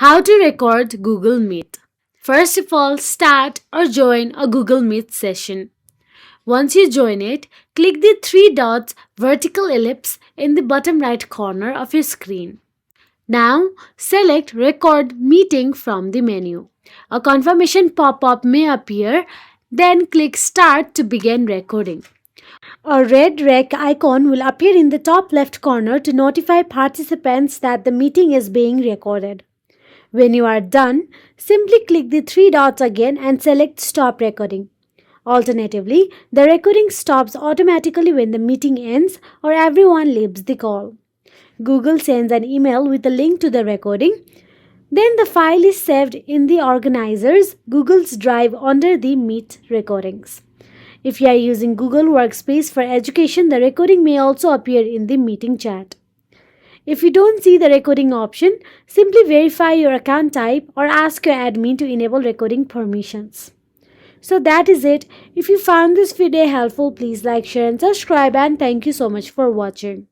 How to record Google Meet. First of all, start or join a Google Meet session. Once you join it, click the three dots vertical ellipse in the bottom right corner of your screen. Now, select Record Meeting from the menu. A confirmation pop-up may appear, then click Start to begin recording. A red rec icon will appear in the top left corner to notify participants that the meeting is being recorded. When you are done, simply click the three dots again and select Stop Recording. Alternatively, the recording stops automatically when the meeting ends or everyone leaves the call. Google sends an email with a link to the recording. Then the file is saved in the organizer's Google's Drive under the Meet recordings. If you are using Google Workspace for education, the recording may also appear in the meeting chat. If you don't see the recording option, simply verify your account type or ask your admin to enable recording permissions. So that is it. If you found this video helpful, please like, share and subscribe, and thank you so much for watching.